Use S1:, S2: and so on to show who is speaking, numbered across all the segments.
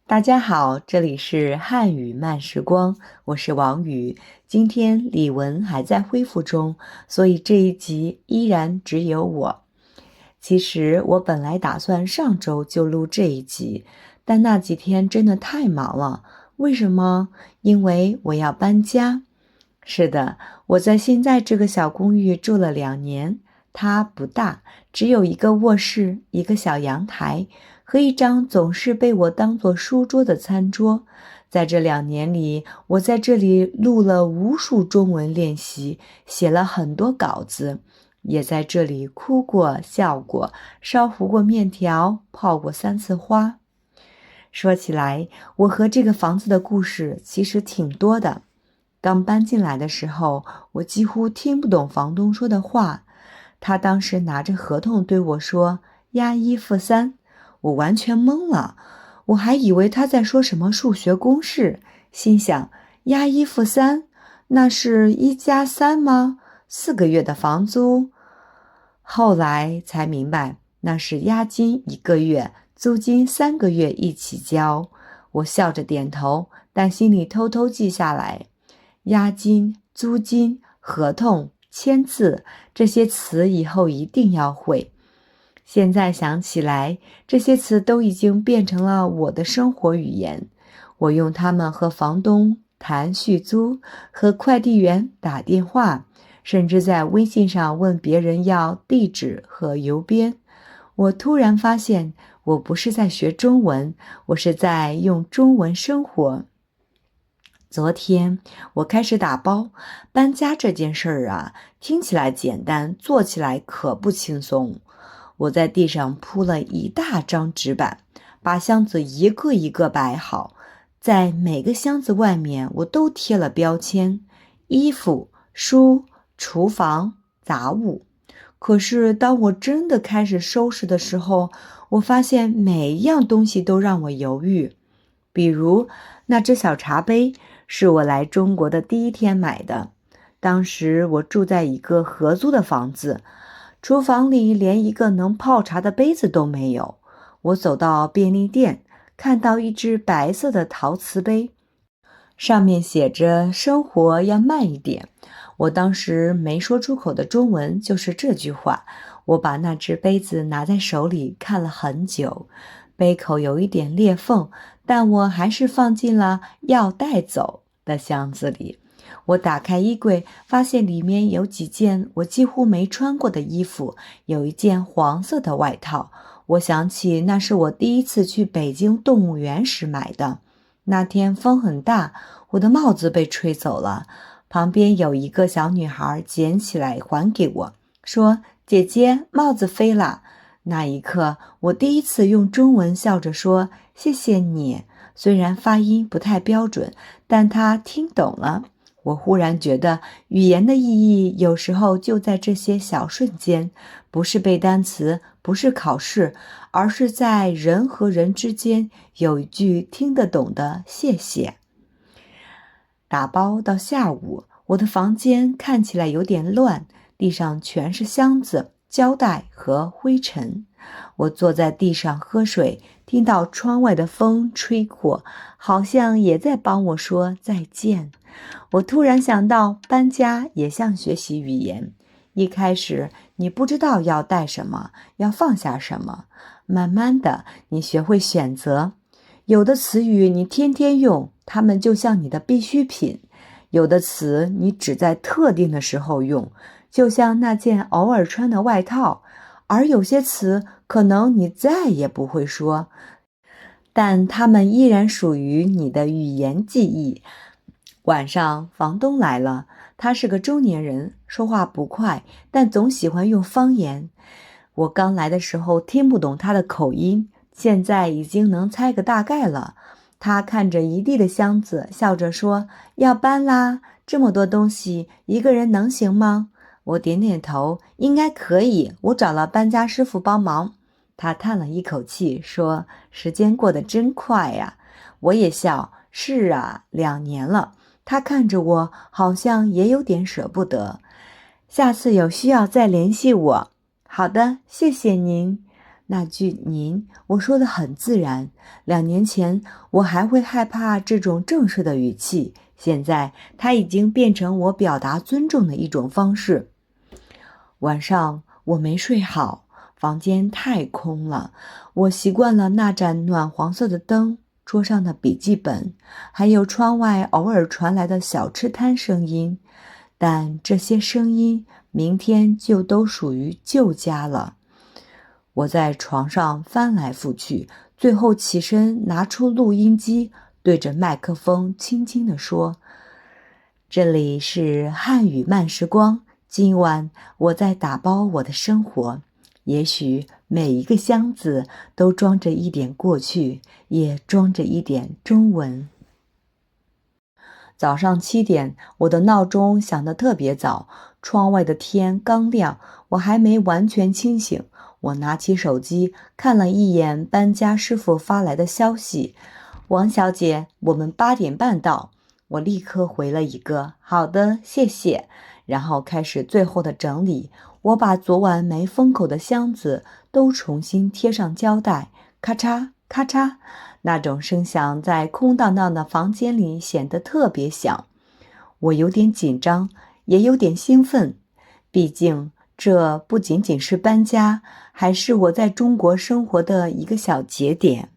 S1: 大家好，这里是汉语慢时光，我是王宇。今天李文还在恢复中，所以这一集依然只有我。其实我本来打算上周就录这一集，但那几天真的太忙了。为什么？因为我要搬家。是的，我在现在这个小公寓住了2年，它不大，只有一个卧室，一个小阳台和一张总是被我当作书桌的餐桌。在这2年里，我在这里录了无数中文练习，写了很多稿子，也在这里哭过、笑过，烧糊过面条，泡过3次花。说起来，我和这个房子的故事其实挺多的。刚搬进来的时候，我几乎听不懂房东说的话。他当时拿着合同对我说押一付三，我完全懵了。我还以为他在说什么数学公式，心想押一付三，那是1+3吗？4个月的房租。后来才明白，那是押金1个月，租金3个月一起交。我笑着点头，但心里偷偷记下来。押金、租金、合同、签字，这些词以后一定要会。现在想起来，这些词都已经变成了我的生活语言。我用它们和房东谈续租，和快递员打电话，甚至在微信上问别人要地址和邮编。我突然发现，我不是在学中文，我是在用中文生活。昨天我开始打包。搬家这件事儿啊，听起来简单，做起来可不轻松。我在地上铺了一大张纸板，把箱子一个一个摆好，在每个箱子外面我都贴了标签：衣服、书、厨房、杂物。可是当我真的开始收拾的时候，我发现每一样东西都让我犹豫。比如那只小茶杯，是我来中国的第1天买的。当时我住在一个合租的房子，厨房里连一个能泡茶的杯子都没有。我走到便利店，看到一只白色的陶瓷杯，上面写着生活要慢一点。我当时没说出口的中文就是这句话。我把那只杯子拿在手里看了很久，杯口有一点裂缝，但我还是放进了要带走的箱子里。我打开衣柜，发现里面有几件我几乎没穿过的衣服，有一件黄色的外套。我想起那是我第一次去北京动物园时买的。那天风很大，我的帽子被吹走了，旁边有一个小女孩捡起来还给我，说：姐姐，帽子飞了。那一刻，我第一次用中文笑着说谢谢你，虽然发音不太标准，但她听懂了。我忽然觉得语言的意义有时候就在这些小瞬间，不是背单词，不是考试，而是在人和人之间有一句听得懂的谢谢。打包到下午，我的房间看起来有点乱，地上全是箱子、胶带和灰尘。我坐在地上喝水，听到窗外的风吹过，好像也在帮我说再见。我突然想到，搬家也像学习语言。一开始你不知道要带什么，要放下什么，慢慢的你学会选择。有的词语你天天用，它们就像你的必需品；有的词你只在特定的时候用，就像那件偶尔穿的外套；而有些词可能你再也不会说，但它们依然属于你的语言记忆。晚上房东来了，他是个中年人，说话不快，但总喜欢用方言。我刚来的时候听不懂他的口音，现在已经能猜个大概了。他看着一地的箱子，笑着说：要搬啦，这么多东西，一个人能行吗？我点点头，应该可以，我找了搬家师傅帮忙。他叹了一口气，说：时间过得真快呀。我也笑，是啊，2年了。他看着我，好像也有点舍不得。下次有需要再联系我。好的，谢谢您。那句您，我说的很自然。2年前我还会害怕这种正式的语气，现在它已经变成我表达尊重的一种方式。晚上我没睡好，房间太空了。我习惯了那盏暖黄色的灯，桌上的笔记本，还有窗外偶尔传来的小吃摊声音。但这些声音明天就都属于旧家了。我在床上翻来覆去，最后起身拿出录音机，对着麦克风轻轻地说：这里是汉语慢时光，今晚我在打包我的生活，也许每一个箱子都装着一点过去，也装着一点中文。早上7点，我的闹钟响得特别早，窗外的天刚亮，我还没完全清醒。我拿起手机看了一眼搬家师傅发来的消息：王小姐，我们8点半到。我立刻回了一个好的，谢谢，然后开始最后的整理。我把昨晚没封口的箱子都重新贴上胶带，咔嚓咔嚓，那种声响在空荡荡的房间里显得特别响。我有点紧张，也有点兴奋，毕竟这不仅仅是搬家，还是我在中国生活的一个小节点。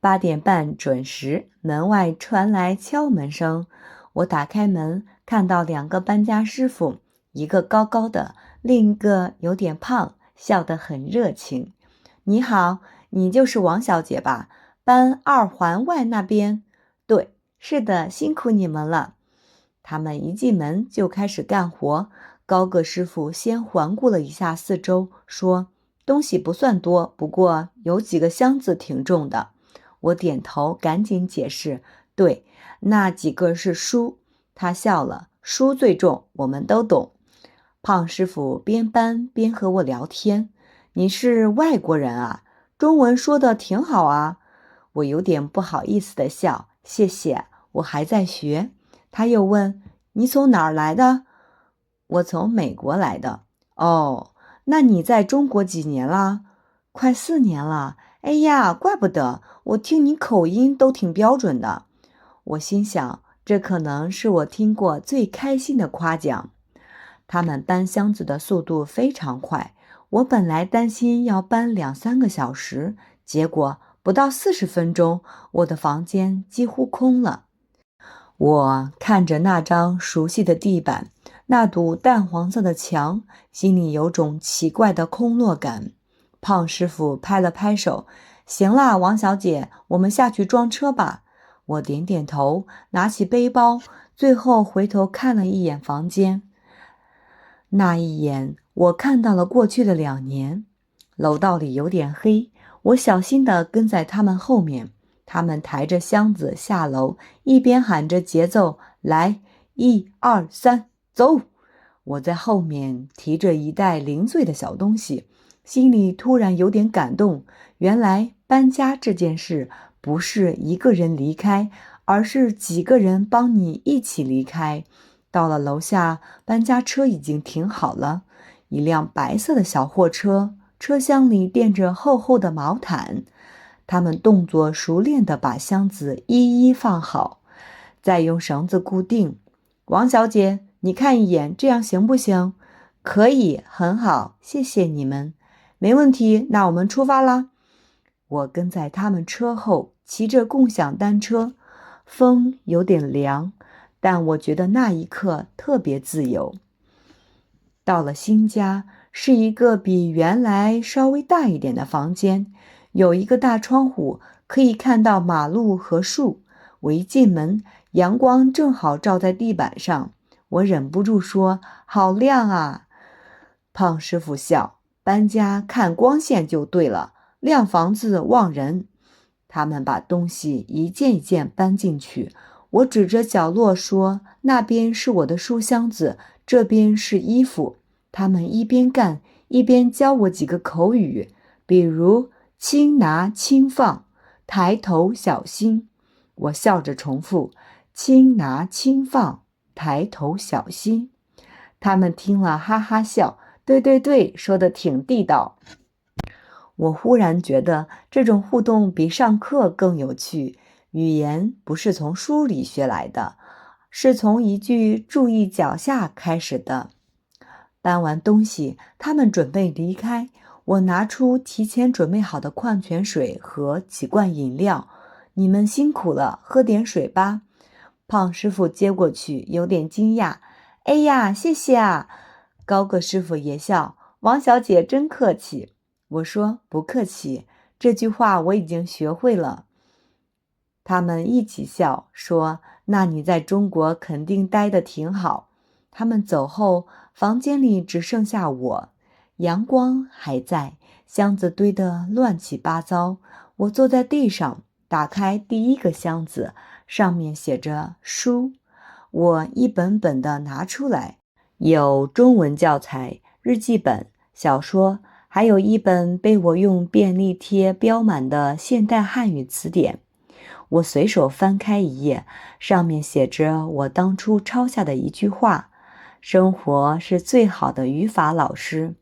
S1: 8点半准时，门外传来敲门声。我打开门，看到2个搬家师傅，一个高高的，另一个有点胖，笑得很热情。你好，你就是王小姐吧？搬2环外那边？对，是的，辛苦你们了。他们一进门就开始干活。高个师傅先环顾了一下四周，说：东西不算多，不过有几个箱子挺重的。我点头，赶紧解释：对，那几个是书。他笑了，书最重，我们都懂。胖师傅边搬边和我聊天：你是外国人啊？中文说的挺好啊。我有点不好意思地笑：谢谢，我还在学。他又问：你从哪儿来的？我从美国来的。哦，那你在中国几年了？快4年了。哎呀，怪不得，我听你口音都挺标准的。我心想，这可能是我听过最开心的夸奖。他们搬箱子的速度非常快，我本来担心要搬2-3个小时，结果不到40分钟，我的房间几乎空了。我看着那张熟悉的地板，那堵淡黄色的墙，心里有种奇怪的空落感。胖师傅拍了拍手：行啦，王小姐，我们下去装车吧。我点点头，拿起背包，最后回头看了一眼房间。那一眼，我看到了过去的2年。楼道里有点黑，我小心地跟在他们后面。他们抬着箱子下楼，一边喊着节奏：来，1、2、3，走！我在后面提着一袋零碎的小东西，心里突然有点感动。原来搬家这件事不是一个人离开，而是几个人帮你一起离开。到了楼下，搬家车已经停好了，一辆白色的小货车，车厢里垫着厚厚的毛毯。他们动作熟练地把箱子一一放好，再用绳子固定。王小姐，你看一眼，这样行不行？可以，很好，谢谢你们。没问题，那我们出发啦。我跟在他们车后，骑着共享单车，风有点凉，但我觉得那一刻特别自由。到了新家，是一个比原来稍微大一点的房间，有一个大窗户，可以看到马路和树。我一进门，阳光正好照在地板上，我忍不住说：好亮啊！胖师傅笑：搬家看光线就对了，亮房子忘人。他们把东西一件一件搬进去，我指着角落说：那边是我的书箱子，这边是衣服。他们一边干一边教我几个口语，比如轻拿轻放，抬头小心。我笑着重复：轻拿轻放，抬头小心。他们听了哈哈笑，对对对，说得挺地道。我忽然觉得这种互动比上课更有趣。语言不是从书里学来的，是从一句注意脚下开始的。搬完东西，他们准备离开，我拿出提前准备好的矿泉水和几罐饮料。你们辛苦了，喝点水吧。胖师傅接过去，有点惊讶。哎呀，谢谢啊！高个师傅也笑。王小姐真客气。我说不客气，这句话我已经学会了。他们一起笑，说那你在中国肯定待得挺好。他们走后，房间里只剩下我，阳光还在，箱子堆得乱七八糟。我坐在地上，打开第一个箱子，上面写着书。我一本本地拿出来，有中文教材、日记本、小说，还有一本被我用便利贴标满的现代汉语词典。我随手翻开一页，上面写着我当初抄下的一句话：生活是最好的语法老师。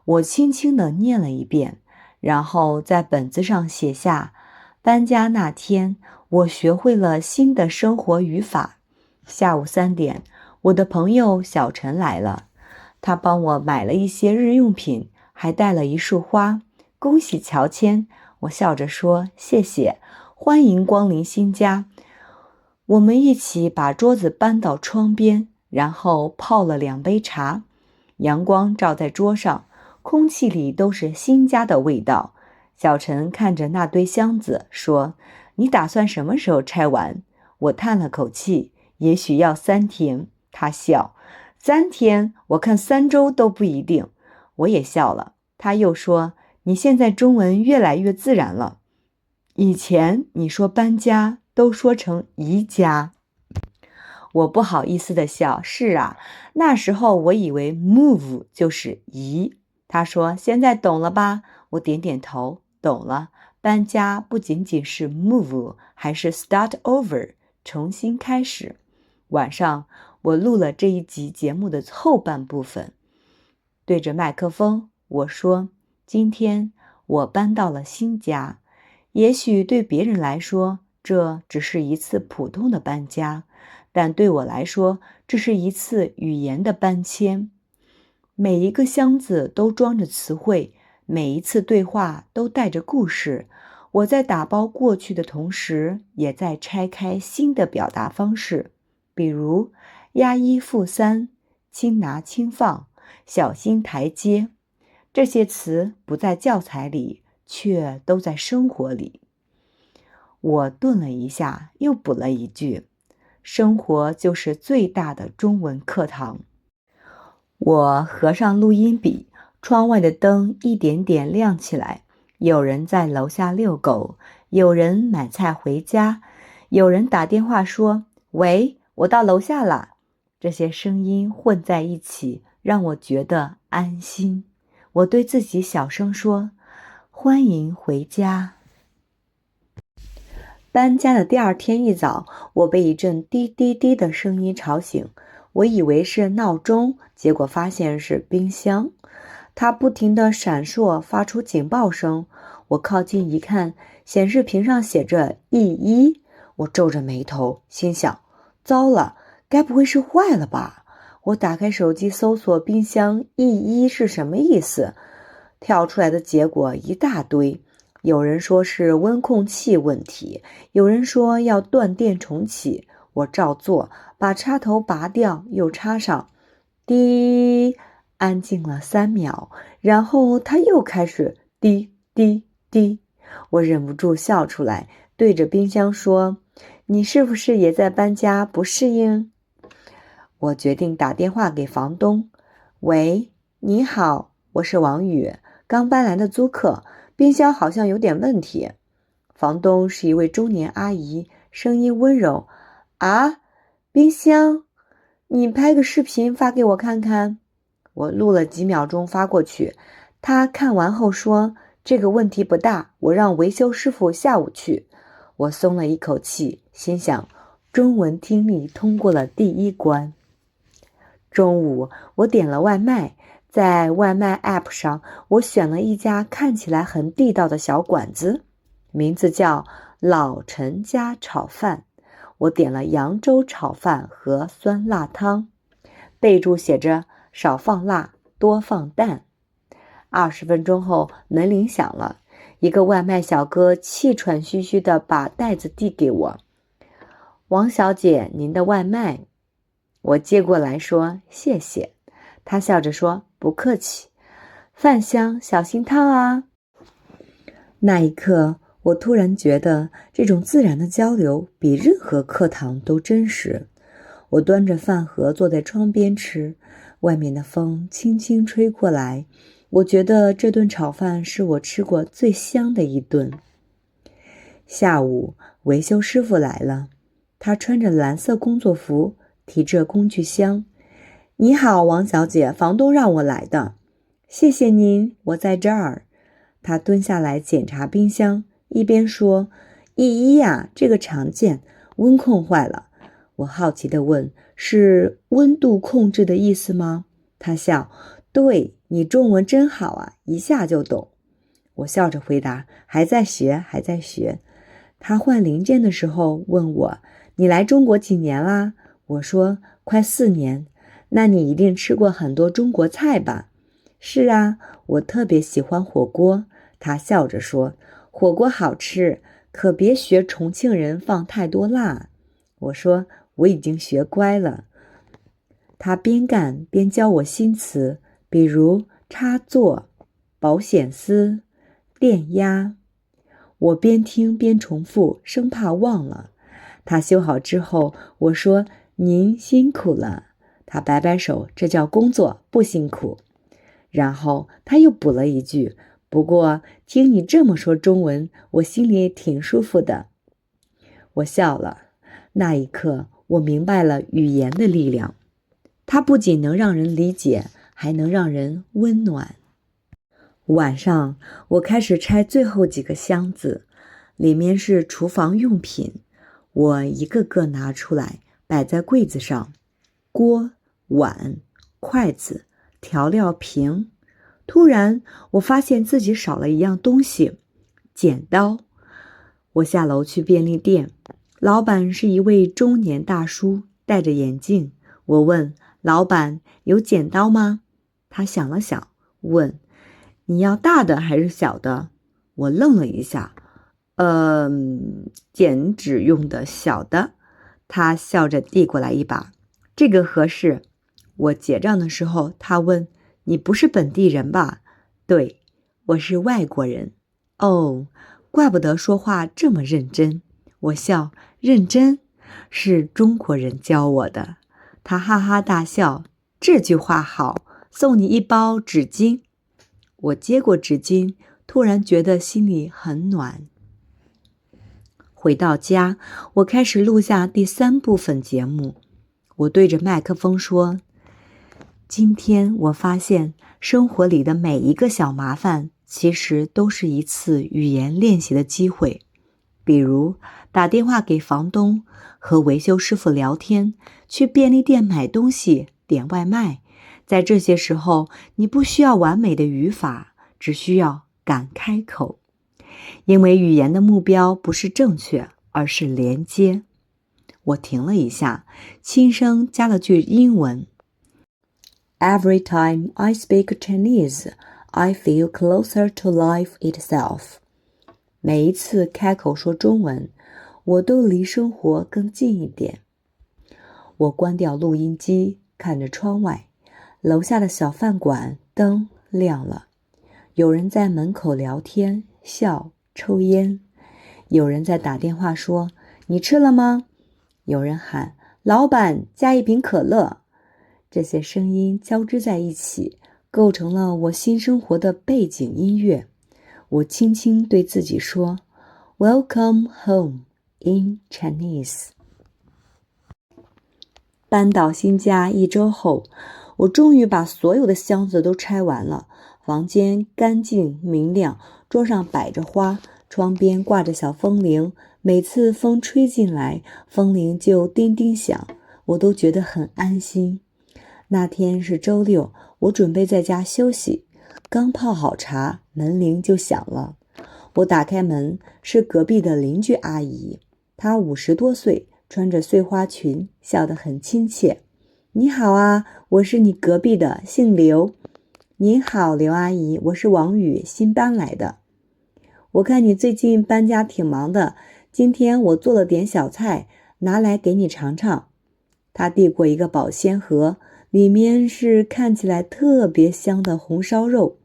S1: 我轻轻地念了一遍，然后在本子上写下：搬家那天，我学会了新的生活语法。下午3点，我的朋友小陈来了，他帮我买了一些日用品，还带了一束花。恭喜乔迁，我笑着说谢谢，欢迎光临新家。我们一起把桌子搬到窗边，然后泡了2杯茶。阳光照在桌上，空气里都是新家的味道。小陈看着那堆箱子说：你打算什么时候拆完？我叹了口气，也许要3天。他笑：3天？我看3周都不一定。我也笑了。他又说：你现在中文越来越自然了。以前你说搬家都说成移家。我不好意思地笑，是啊，那时候我以为 move 就是移。他说现在懂了吧？我点点头，懂了。搬家不仅仅是 move， 还是 start over， 重新开始。晚上我录了这一集节目的后半部分，对着麦克风我说，今天我搬到了新家。也许对别人来说，这只是一次普通的搬家，但对我来说，这是一次语言的搬迁。每一个箱子都装着词汇，每一次对话都带着故事。我在打包过去的同时，也在拆开新的表达方式，比如押一付三、轻拿轻放、小心台阶。这些词不在教材里，却都在生活里。我顿了一下，又补了一句：生活就是最大的中文课堂。我合上录音笔，窗外的灯一点点亮起来。有人在楼下遛狗，有人买菜回家，有人打电话说：喂，我到楼下了。这些声音混在一起，让我觉得安心。我对自己小声说：欢迎回家。搬家的第2天一早，我被一阵滴滴滴的声音吵醒。我以为是闹钟，结果发现是冰箱。它不停地闪烁，发出警报声。我靠近一看，显示屏上写着E1。我皱着眉头，心想：糟了，该不会是坏了吧？我打开手机搜索冰箱 E1 是什么意思，跳出来的结果一大堆。有人说是温控器问题，有人说要断电重启。我照做，把插头拔掉又插上。滴，安静了3秒，然后它又开始滴滴滴。我忍不住笑出来，对着冰箱说：你是不是也在搬家不适应？我决定打电话给房东。喂，你好，我是王宇，刚搬来的租客，冰箱好像有点问题。房东是一位中年阿姨，声音温柔。啊，冰箱？你拍个视频发给我看看。我录了几秒钟发过去，他看完后说，这个问题不大，我让维修师傅下午去。我松了一口气，心想，中文听力通过了第1关。中午我点了外卖，在外卖 App 上，我选了一家看起来很地道的小馆子，名字叫老陈家炒饭。我点了扬州炒饭和酸辣汤，备注写着少放辣，多放蛋。20分钟后，门铃响了，一个外卖小哥气喘吁吁地把袋子递给我。王小姐，您的外卖。我接过来说谢谢。他笑着说不客气。饭香，小心烫啊。那一刻，我突然觉得这种自然的交流比任何课堂都真实。我端着饭盒坐在窗边吃，外面的风轻轻吹过来，我觉得这顿炒饭是我吃过最香的一顿。下午，维修师傅来了，他穿着蓝色工作服，提着工具箱。你好，王小姐，房东让我来的。谢谢您，我在这儿。他蹲下来检查冰箱，一边说，11呀，这个常见，温控坏了。我好奇地问，是温度控制的意思吗？他笑，对，你中文真好啊，一下就懂。我笑着回答，还在学，还在学。他换零件的时候问我，你来中国几年啦？我说，快4年。那你一定吃过很多中国菜吧？是啊，我特别喜欢火锅。他笑着说，火锅好吃，可别学重庆人放太多辣。我说，我已经学乖了。他边干边教我新词，比如插座、保险丝、电压。我边听边重复，生怕忘了。他修好之后，我说，您辛苦了。他摆摆手，这叫工作，不辛苦。然后他又补了一句，不过听你这么说中文，我心里挺舒服的。我笑了。那一刻，我明白了语言的力量。它不仅能让人理解，还能让人温暖。晚上，我开始拆最后几个箱子，里面是厨房用品。我一个个拿出来，摆在柜子上。锅、碗、筷子、调料瓶。突然，我发现自己少了一样东西，剪刀。我下楼去便利店，老板是一位中年大叔，戴着眼镜。我问老板，有剪刀吗？他想了想，问，你要大的还是小的？我愣了一下，剪纸用的小的。他笑着递过来一把，这个合适。我结账的时候，他问，你不是本地人吧？对，我是外国人。哦，怪不得说话这么认真。我笑，认真？是中国人教我的。他哈哈大笑，这句话好，送你一包纸巾。我接过纸巾，突然觉得心里很暖。回到家，我开始录下第3部分节目。我对着麦克风说，今天我发现生活里的每一个小麻烦其实都是一次语言练习的机会。比如打电话给房东，和维修师傅聊天，去便利店买东西，点外卖。在这些时候，你不需要完美的语法，只需要敢开口。因为语言的目标不是正确，而是连接。我停了一下，轻声加了句英文。Every time I speak Chinese, I feel closer to life itself. 每一次开口说中文，我都离生活更近一点。我关掉录音机，看着窗外，楼下的小饭馆灯亮了，有人在门口聊天、笑、抽烟，有人在打电话说，你吃了吗？有人喊，老板，加一瓶可乐。这些声音交织在一起，构成了我新生活的背景音乐。我轻轻对自己说 Welcome home in Chinese。 搬到新家1周后，我终于把所有的箱子都拆完了。房间干净明亮，桌上摆着花，窗边挂着小风铃，每次风吹进来，风铃就叮叮响，我都觉得很安心。那天是周六，我准备在家休息，刚泡好茶，门铃就响了。我打开门，是隔壁的邻居阿姨，她50多岁，穿着碎花裙，笑得很亲切。你好啊，我是你隔壁的，姓刘。您好，刘阿姨，我是王宇，新搬来的。我看你最近搬家挺忙的，今天我做了点小菜，拿来给你尝尝。她递过一个保鲜盒，里面是看起来特别香的红烧肉。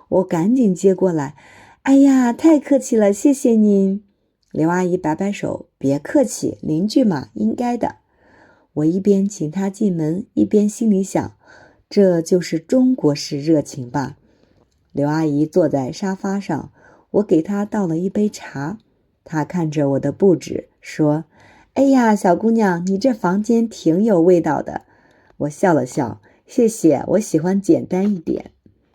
S1: 我赶紧接过来，哎呀，太客气了，谢谢您。刘阿姨摆摆手，别客气，邻居嘛，应该的。我一边请她进门，一边心里想，这就是中国式热情吧。刘阿姨坐在沙发上，我给她倒了一杯茶。她看着我的布置，说，哎呀，小姑娘，你这房间挺有味道的。我笑了笑，谢谢，我喜欢简单一点。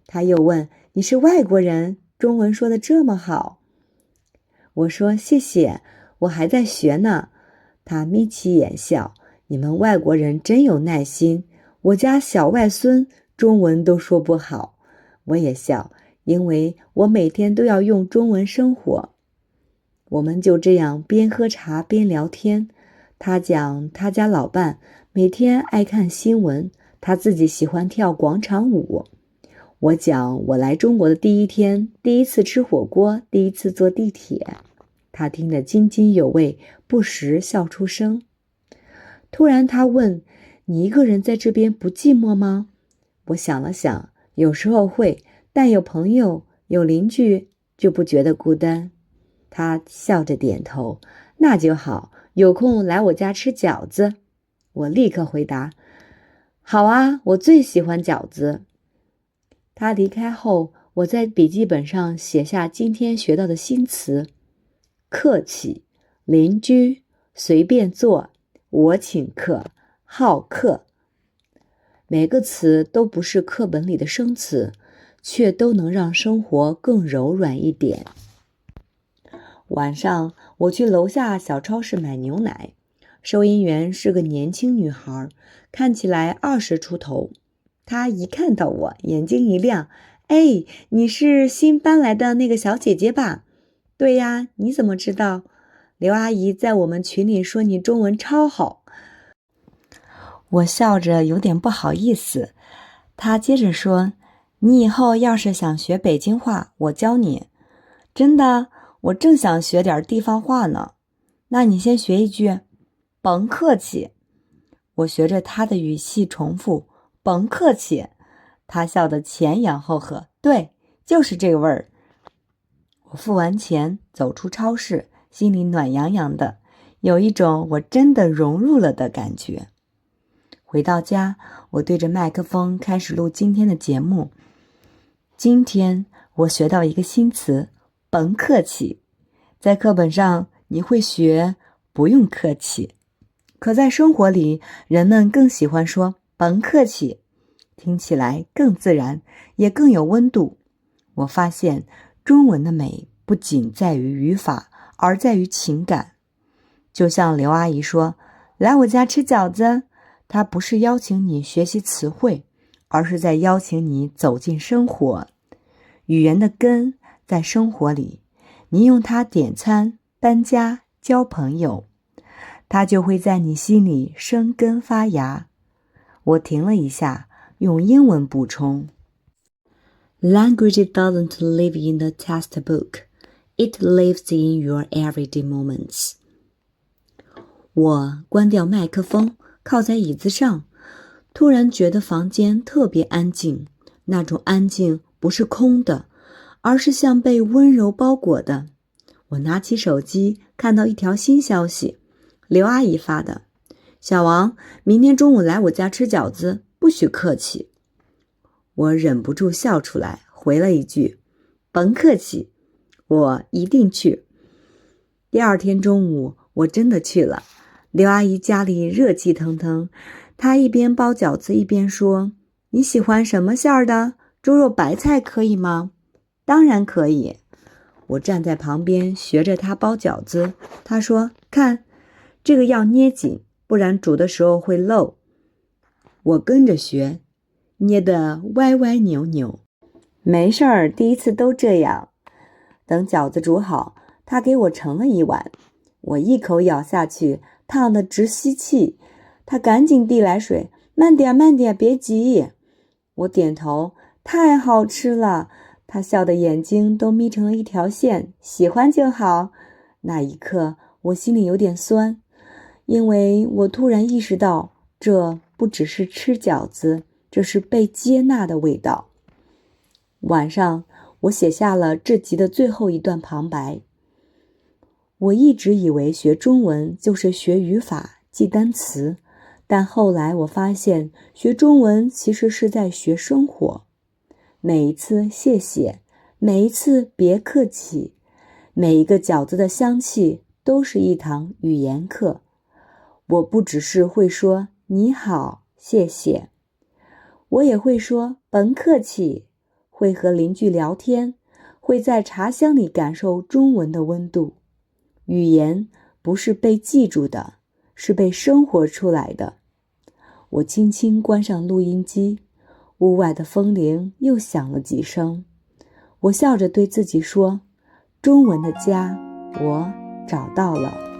S1: 她又问，你是外国人，中文说得这么好。我说谢谢，我还在学呢。她眯起眼笑，你们外国人真有耐心，我家小外孙中文都说不好。我也笑，因为我每天都要用中文生活。我们就这样边喝茶边聊天，他讲他家老伴每天爱看新闻，他自己喜欢跳广场舞。我讲我来中国的第一天，第一次吃火锅，第一次坐地铁。他听得津津有味，不时笑出声。突然他问，你一个人在这边不寂寞吗？我想了想，有时候会，但有朋友有邻居就不觉得孤单。他笑着点头，那就好，有空来我家吃饺子。我立刻回答，好啊，我最喜欢饺子。他离开后，我在笔记本上写下今天学到的新词，客气、邻居、随便坐、我请客、好客。每个词都不是课本里的生词，却都能让生活更柔软一点。晚上，我去楼下小超市买牛奶，收银员是个年轻女孩，看起来20出头。她一看到我，眼睛一亮，哎，你是新搬来的那个小姐姐吧？对呀，你怎么知道？刘阿姨在我们群里说你中文超好。我笑着有点不好意思。她接着说，你以后要是想学北京话，我教你。真的？我正想学点地方话呢。那你先学一句，甭客气。我学着她的语气重复，甭客气。她笑得前仰后合，对，就是这个味儿。我付完钱走出超市，心里暖洋洋的，有一种我真的融入了的感觉。回到家，我对着麦克风开始录今天的节目。今天我学到一个新词，甭客气。在课本上你会学不用客气，可在生活里人们更喜欢说甭客气，听起来更自然，也更有温度。我发现中文的美不仅在于语法，而在于情感。就像刘阿姨说，来我家吃饺子，她不是邀请你学习词汇，而是在邀请你走进生活。语言的根在生活里，你用它点餐、搬家、交朋友，它就会在你心里生根发芽。我停了一下，用英文补充。Language doesn't live in the textbook. It lives in your everyday moments. 我关掉麦克风，靠在椅子上，突然觉得房间特别安静。那种安静不是空的，而是像被温柔包裹的。我拿起手机，看到一条新消息，刘阿姨发的，小王，明天中午来我家吃饺子，不许客气。我忍不住笑出来，回了一句，甭客气，我一定去。第二天中午，我真的去了。刘阿姨家里热气腾腾，她一边包饺子一边说，你喜欢什么馅儿的？猪肉白菜可以吗？当然可以。我站在旁边学着她包饺子，她说，看，这个要捏紧，不然煮的时候会漏。我跟着学，捏得歪歪扭扭。没事儿，第一次都这样。等饺子煮好，他给我盛了一碗，我一口咬下去，烫得直吸气。他赶紧递来水，慢点慢点，别急。我点头，太好吃了。他笑得眼睛都眯成了一条线，喜欢就好。那一刻，我心里有点酸，因为我突然意识到，这不只是吃饺子，这是被接纳的味道。晚上，我写下了这集的最后一段旁白。我一直以为学中文就是学语法、记单词，但后来我发现，学中文其实是在学生活。每一次谢谢，每一次别客气，每一个饺子的香气都是一堂语言课。我不只是会说你好，谢谢，我也会说甭客气，会和邻居聊天，会在茶香里感受中文的温度。语言不是被记住的，是被生活出来的。我轻轻关上录音机，屋外的风铃又响了几声。我笑着对自己说，中文的家，我找到了。